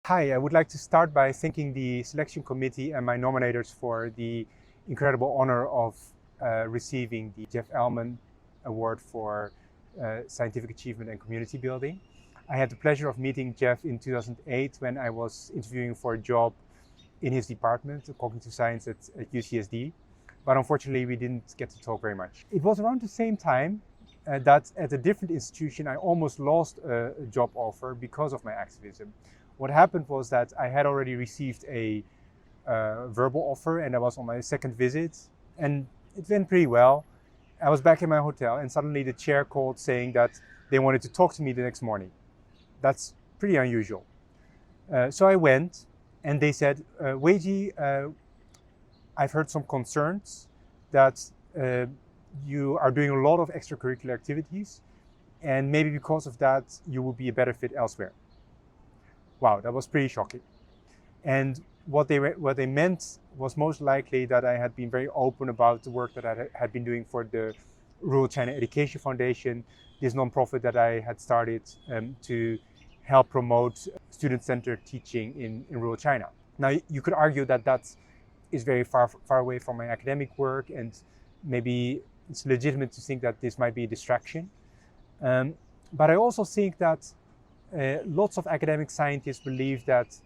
Hi, I would like to start by thanking the selection committee and my nominators for the incredible honor of receiving the Jeff Elman Award for Scientific Achievement and Community Building. I had the pleasure of meeting Jeff in 2008 when I was interviewing for a job in his department of cognitive science at UCSD, but unfortunately we didn't get to talk very much. It was around the same time that at a different institution I almost lost a job offer because of my activism. What happened was that I had already received a verbal offer and I was on my second visit and it went pretty well. I was back in my hotel and suddenly the chair called saying that they wanted to talk to me the next morning. That's pretty unusual. So I went and they said, Weiji, I've heard some concerns that you are doing a lot of extracurricular activities and maybe because of that you will be a better fit elsewhere. Wow, that was pretty shocking. And what they meant was most likely that I had been very open about the work that I had been doing for the Rural China Education Foundation, this nonprofit that I had started to help promote student-centered teaching in rural China. Now, you could argue that that is very far away from my academic work, and maybe it's legitimate to think that this might be a distraction. But I also think that lots of academic scientists believe that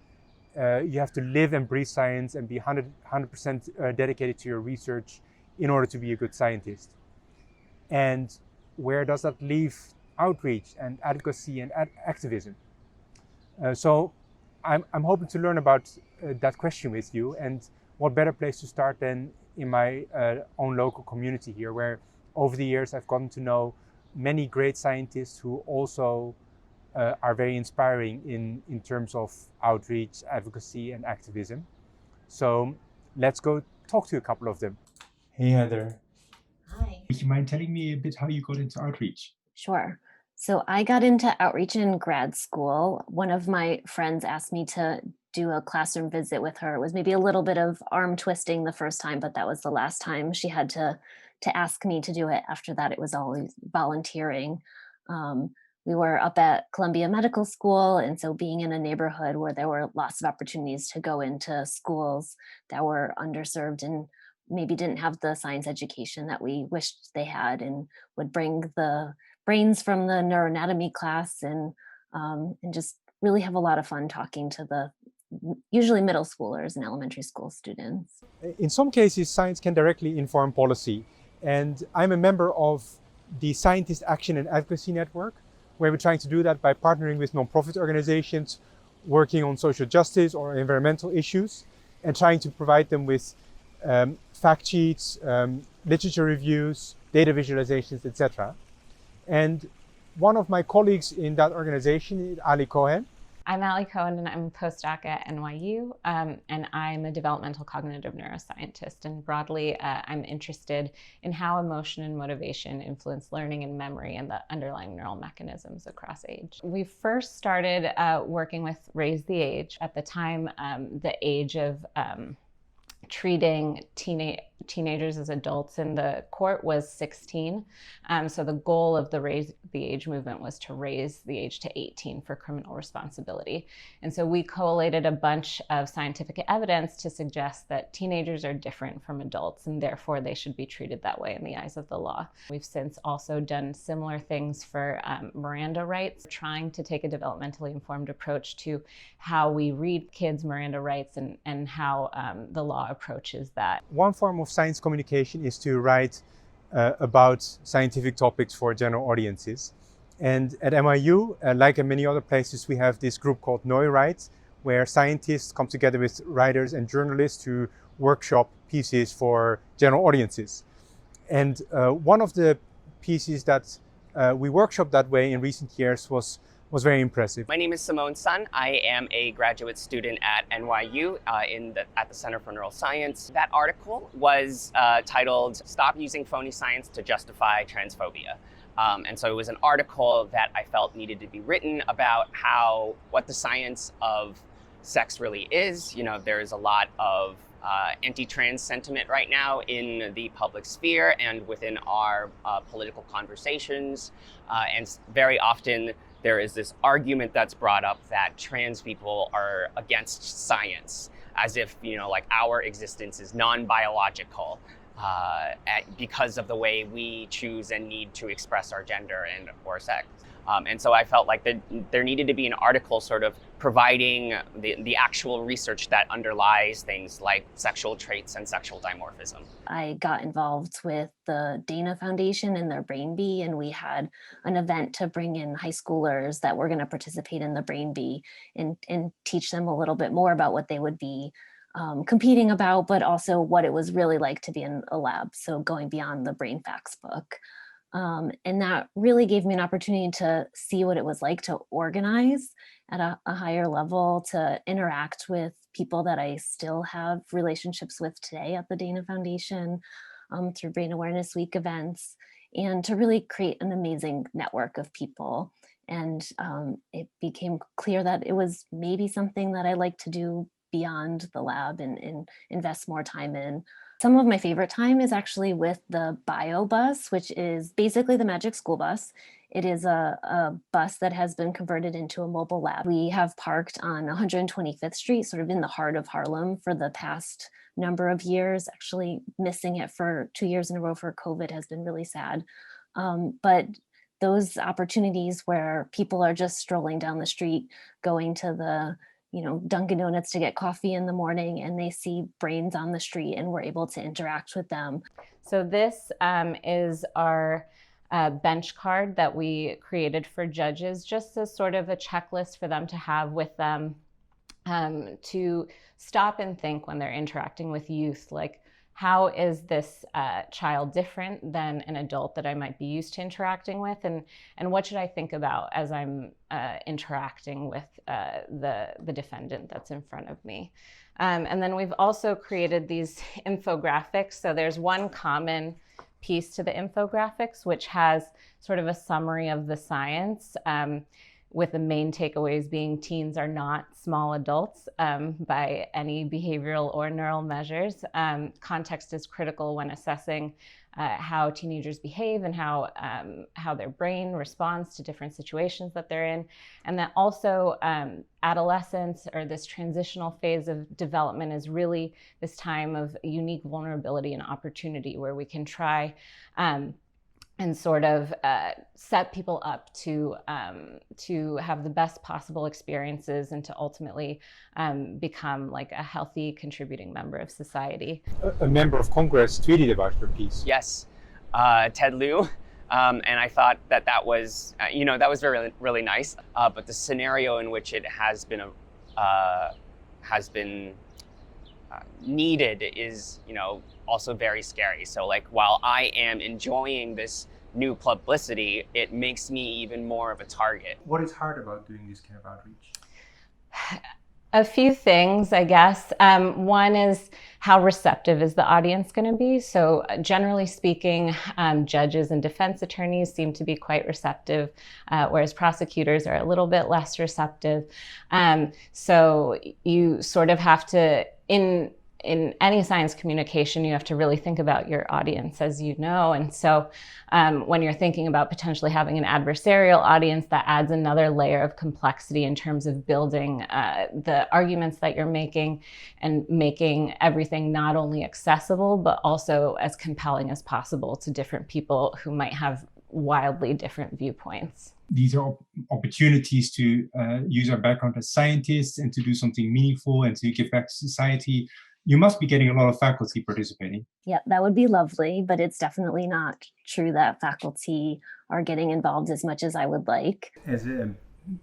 you have to live and breathe science and be 100% dedicated to your research in order to be a good scientist. And where does that leave outreach and advocacy and activism? So I'm hoping to learn about that question with you, and what better place to start than in my own local community here, where over the years I've gotten to know many great scientists who also are very inspiring in terms of outreach, advocacy, and activism. So let's go talk to a couple of them. Hey, Heather. Hi. Would you mind telling me a bit how you got into outreach? Sure. So I got into outreach in grad school. One of my friends asked me to do a classroom visit with her. It was maybe a little bit of arm twisting the first time, but that was the last time she had to ask me to do it. After that, it was always volunteering. We were up at Columbia Medical School, and so being in a neighborhood where there were lots of opportunities to go into schools that were underserved and maybe didn't have the science education that we wished they had, and would bring the brains from the neuroanatomy class and just really have a lot of fun talking to the usually middle schoolers and elementary school students. In some cases, science can directly inform policy. And I'm a member of the Scientist Action and Advocacy Network, where we're trying to do that by partnering with nonprofit organizations working on social justice or environmental issues and trying to provide them with fact sheets, literature reviews, data visualizations, etc. And one of my colleagues in that organization is Ali Cohen. I'm Ali Cohen, and I'm a postdoc at NYU, and I'm a developmental cognitive neuroscientist. And broadly, I'm interested in how emotion and motivation influence learning and memory and the underlying neural mechanisms across age. We first started working with Raise the Age. At the time, the age of treating teenagers as adults in the court was 16. So the goal of the Raise the Age movement was to raise the age to 18 for criminal responsibility. And so we collated a bunch of scientific evidence to suggest that teenagers are different from adults and therefore they should be treated that way in the eyes of the law. We've since also done similar things for Miranda rights, trying to take a developmentally informed approach to how we read kids' Miranda rights and how the law approaches that. One form of science communication is to write about scientific topics for general audiences. And at NYU, like in many other places, we have this group called NeuWrite, where scientists come together with writers and journalists to workshop pieces for general audiences. And one of the pieces that we workshopped that way in recent years was very impressive. My name is Simone Sun. I am a graduate student at NYU at the Center for Neuroscience. That article was titled "Stop Using Phony Science to Justify Transphobia." And so it was an article that I felt needed to be written about what the science of sex really is. You know, there's a lot of anti-trans sentiment right now in the public sphere and within our political conversations. And very often there is this argument that's brought up that trans people are against science, as if, like our existence is non-biological because of the way we choose and need to express our gender and or sex. And so I felt like there needed to be an article sort of providing the actual research that underlies things like sexual traits and sexual dimorphism. I got involved with the Dana Foundation and their Brain Bee, and we had an event to bring in high schoolers that were going to participate in the Brain Bee and teach them a little bit more about what they would be competing about, but also what it was really like to be in a lab. So going beyond the Brain Facts book. And that really gave me an opportunity to see what it was like to organize at a higher level, to interact with people that I still have relationships with today at the Dana Foundation through Brain Awareness Week events, and to really create an amazing network of people. And it became clear that it was maybe something that I like to do beyond the lab and invest more time in. Some of my favorite time is actually with the Bio Bus, which is basically the Magic School Bus. It is a bus that has been converted into a mobile lab. We have parked on 125th Street, sort of in the heart of Harlem, for the past number of years. Actually, missing it for 2 years in a row for COVID has been really sad. But those opportunities where people are just strolling down the street, going to the Dunkin' Donuts to get coffee in the morning, and they see brains on the street and we're able to interact with them. So this is our bench card that we created for judges, just as sort of a checklist for them to have with them to stop and think when they're interacting with youth, like, how is this child different than an adult that I might be used to interacting with? And what should I think about as I'm interacting with the defendant that's in front of me? And then we've also created these infographics. So there's one common piece to the infographics, which has sort of a summary of the science, with the main takeaways being teens are not small adults by any behavioral or neural measures. Context is critical when assessing how teenagers behave and how their brain responds to different situations that they're in. And that also adolescence, or this transitional phase of development, is really this time of unique vulnerability and opportunity where we can try and sort of set people up to have the best possible experiences and to ultimately become like a healthy, contributing member of society. A member of Congress tweeted about your piece. Yes, Ted Lieu. And I thought that was, that was really nice. But the scenario in which it has been needed is, also very scary. So like, while I am enjoying this new publicity, it makes me even more of a target. What is hard about doing this kind of outreach? A few things, I guess. One is, how receptive is the audience going to be? So generally speaking, judges and defense attorneys seem to be quite receptive, whereas prosecutors are a little bit less receptive. So you sort of have to, in any science communication, you have to really think about your audience, as you know. And so when you're thinking about potentially having an adversarial audience, that adds another layer of complexity in terms of building the arguments that you're making and making everything not only accessible, but also as compelling as possible to different people who might have wildly different viewpoints. These are opportunities to use our background as scientists and to do something meaningful and to give back to society. You must be getting a lot of faculty participating. Yeah, that would be lovely, but it's definitely not true that faculty are getting involved as much as I would like. As a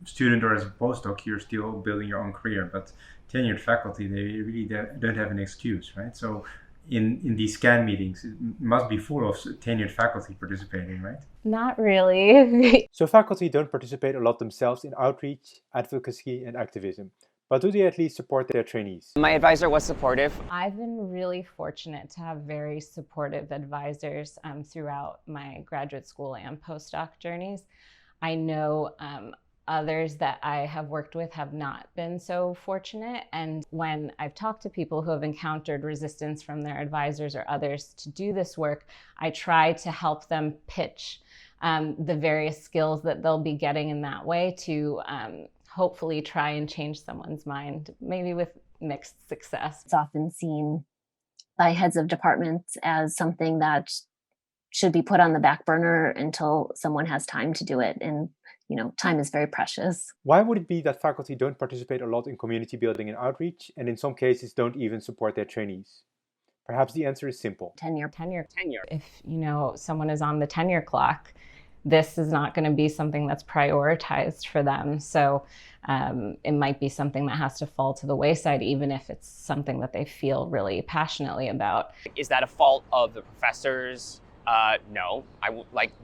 student or as a postdoc, you're still building your own career, but tenured faculty, they really don't have an excuse, right? So in these SCAN meetings, it must be full of tenured faculty participating, right? Not really. So faculty don't participate a lot themselves in outreach, advocacy, and activism. But do they at least support their trainees? My advisor was supportive. I've been really fortunate to have very supportive advisors throughout my graduate school and postdoc journeys. I know Others that I have worked with have not been so fortunate. And when I've talked to people who have encountered resistance from their advisors or others to do this work, I try to help them pitch the various skills that they'll be getting in that way to hopefully try and change someone's mind, maybe with mixed success. It's often seen by heads of departments as something that should be put on the back burner until someone has time to do it. And, time is very precious. Why would it be that faculty don't participate a lot in community building and outreach, and in some cases don't even support their trainees? Perhaps the answer is simple. Tenure. If, someone is on the tenure clock, this is not going to be something that's prioritized for them. So it might be something that has to fall to the wayside, even if it's something that they feel really passionately about. Is that a fault of the professors? No,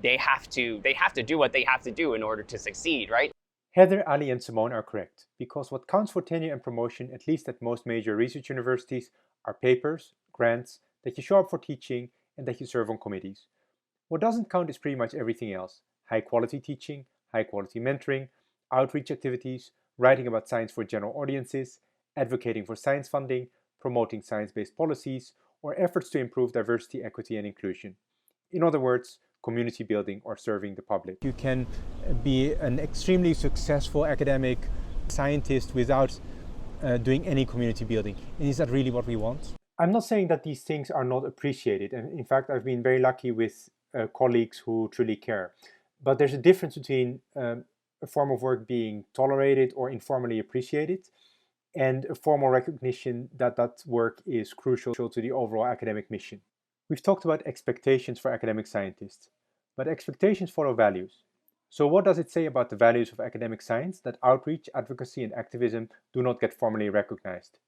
they have to do what they have to do in order to succeed, right? Heather, Ali, and Simone are correct, because what counts for tenure and promotion, at least at most major research universities, are papers, grants, that you show up for teaching, and that you serve on committees. What doesn't count is pretty much everything else: high quality teaching, high quality mentoring, outreach activities, writing about science for general audiences, advocating for science funding, promoting science-based policies, or efforts to improve diversity, equity, and inclusion. In other words, community building or serving the public. You can be an extremely successful academic scientist without doing any community building. And is that really what we want? I'm not saying that these things are not appreciated. And in fact, I've been very lucky with colleagues who truly care. But there's a difference between a form of work being tolerated or informally appreciated and a formal recognition that that work is crucial to the overall academic mission. We've talked about expectations for academic scientists, but expectations follow values. So what does it say about the values of academic science that outreach, advocacy, and activism do not get formally recognized?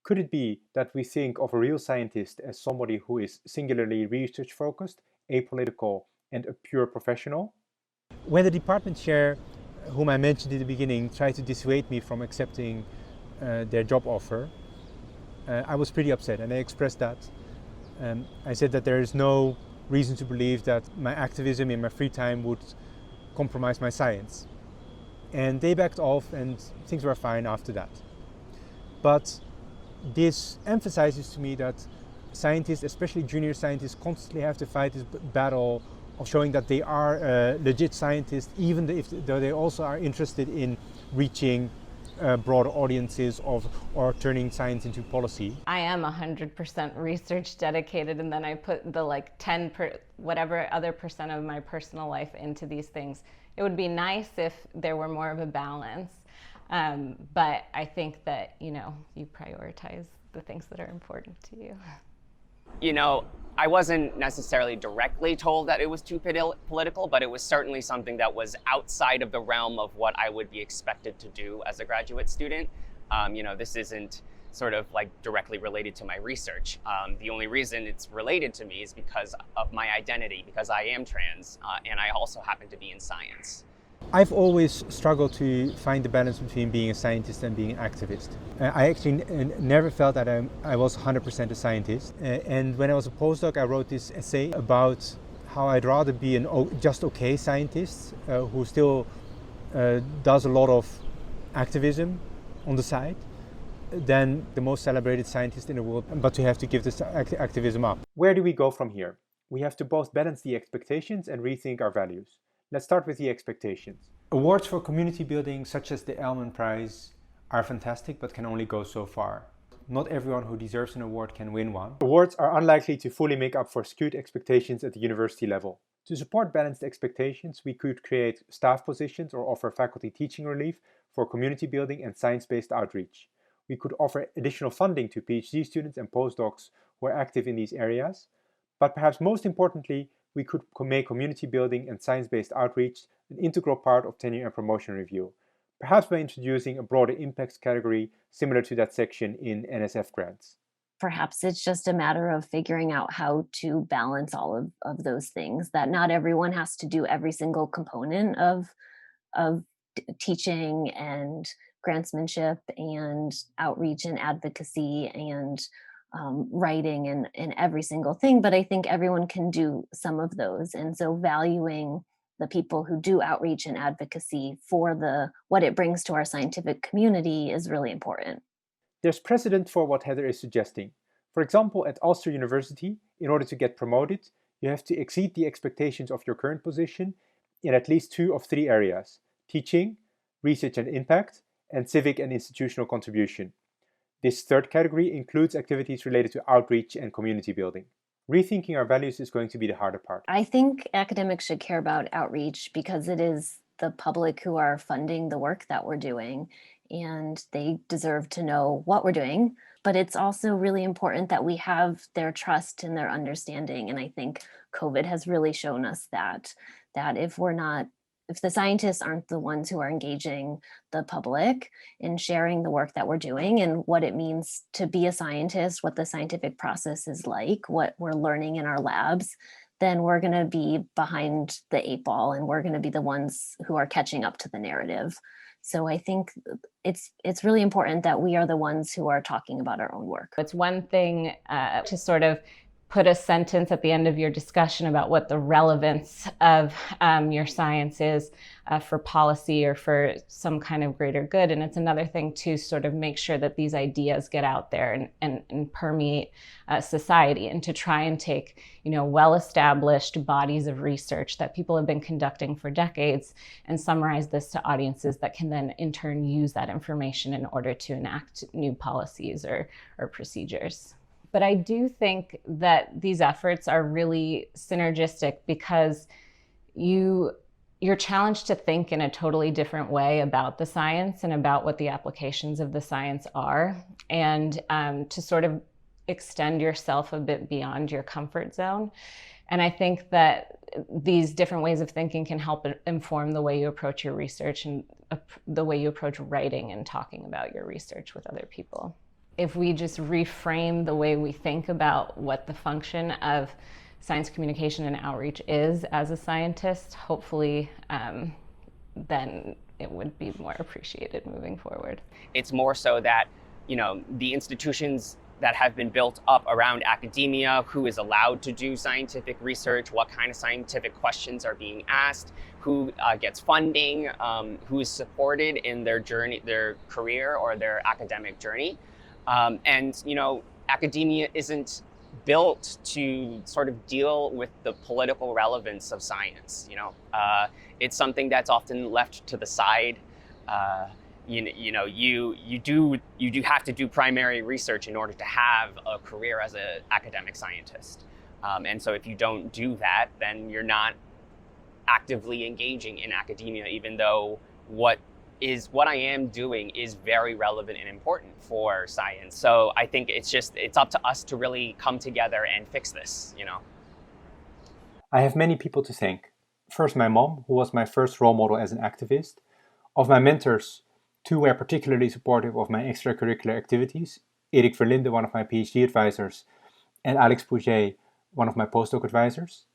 Could it be that we think of a real scientist as somebody who is singularly research-focused, apolitical, and a pure professional? When the department chair, whom I mentioned in the beginning, tried to dissuade me from accepting their job offer, I was pretty upset, and I expressed that. I said that there is no reason to believe that my activism in my free time would compromise my science. And they backed off, and things were fine after that. But this emphasizes to me that scientists, especially junior scientists, constantly have to fight this battle of showing that they are legit scientists, even though they also are interested in reaching broader audiences or turning science into policy. I am 100% research dedicated, and then I put the 10 whatever other percent of my personal life into these things. It would be nice if there were more of a balance, but I think that you prioritize the things that are important to you. I wasn't necessarily directly told that it was too political, but it was certainly something that was outside of the realm of what I would be expected to do as a graduate student. This isn't sort of directly related to my research. The only reason it's related to me is because of my identity, because I am trans, and I also happen to be in science. I've always struggled to find the balance between being a scientist and being an activist. I actually never felt that I was 100% a scientist. And when I was a postdoc, I wrote this essay about how I'd rather be an just okay scientist who still does a lot of activism on the side than the most celebrated scientist in the world, but to have to give this activism up. Where do we go from here? We have to both balance the expectations and rethink our values. Let's start with the expectations. Awards for community building, such as the Elman Prize, are fantastic but can only go so far. Not everyone who deserves an award can win one. Awards are unlikely to fully make up for skewed expectations at the university level. To support balanced expectations, we could create staff positions or offer faculty teaching relief for community building and science-based outreach. We could offer additional funding to PhD students and postdocs who are active in these areas. But perhaps most importantly, we could make community building and science-based outreach an integral part of tenure and promotion review, perhaps by introducing a broader impacts category similar to that section in NSF grants. Perhaps it's just a matter of figuring out how to balance all of those things, that not everyone has to do every single component of teaching and grantsmanship and outreach and advocacy and writing and every single thing, but I think everyone can do some of those. And so valuing the people who do outreach and advocacy for what it brings to our scientific community is really important. There's precedent for what Heather is suggesting. For example, at Ulster University, in order to get promoted, you have to exceed the expectations of your current position in at least 2 of 3 areas: teaching, research and impact, and civic and institutional contribution. This third category includes activities related to outreach and community building. Rethinking our values is going to be the harder part. I think academics should care about outreach because it is the public who are funding the work that we're doing, and they deserve to know what we're doing. But it's also really important that we have their trust and their understanding. And I think COVID has really shown us that if the scientists aren't the ones who are engaging the public in sharing the work that we're doing and what it means to be a scientist, what the scientific process is like, what we're learning in our labs, then we're going to be behind the 8 ball and we're going to be the ones who are catching up to the narrative. So I think it's really important that we are the ones who are talking about our own work. It's one thing to sort of put a sentence at the end of your discussion about what the relevance of your science is for policy or for some kind of greater good. And it's another thing to sort of make sure that these ideas get out there and permeate society, and to try and take, well-established bodies of research that people have been conducting for decades and summarize this to audiences that can then in turn use that information in order to enact new policies or procedures. But I do think that these efforts are really synergistic because you're challenged to think in a totally different way about the science and about what the applications of the science are, and to sort of extend yourself a bit beyond your comfort zone. And I think that these different ways of thinking can help inform the way you approach your research and the way you approach writing and talking about your research with other people. If we just reframe the way we think about what the function of science communication and outreach is as a scientist, hopefully then it would be more appreciated moving forward. It's more so that, the institutions that have been built up around academia, who is allowed to do scientific research, what kind of scientific questions are being asked, who gets funding, who is supported in their journey, their career or their academic journey. Academia isn't built to sort of deal with the political relevance of science. It's something that's often left to the side. You do have to do primary research in order to have a career as an academic scientist. And so if you don't do that, then you're not actively engaging in academia, even though what I am doing is very relevant and important for science. So I think it's up to us to really come together and fix this, I have many people to thank. First, my mom, who was my first role model as an activist. Of my mentors, 2 were particularly supportive of my extracurricular activities: Erik Verlinde, one of my PhD advisors, and Alex Pouget, one of my postdoc advisors.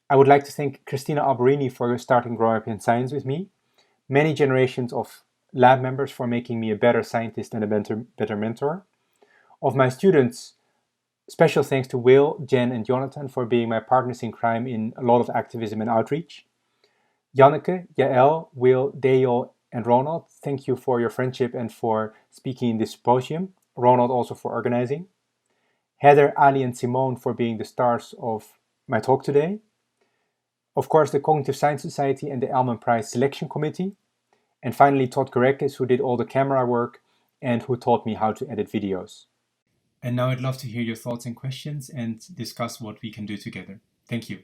I would like to thank Christina Alberini for starting Growing Up in Science with me, many generations of lab members for making me a better scientist and a better mentor. Of my students, special thanks to Will, Jen, and Jonathan for being my partners in crime in a lot of activism and outreach. Janneke, Yael, Will, Dale, and Ronald, thank you for your friendship and for speaking in this symposium. Ronald also for organizing. Heather, Ali, and Simone for being the stars of my talk today. Of course, the Cognitive Science Society and the Elman Prize Selection Committee. And finally, Todd Korekis, who did all the camera work and who taught me how to edit videos. And now I'd love to hear your thoughts and questions and discuss what we can do together. Thank you.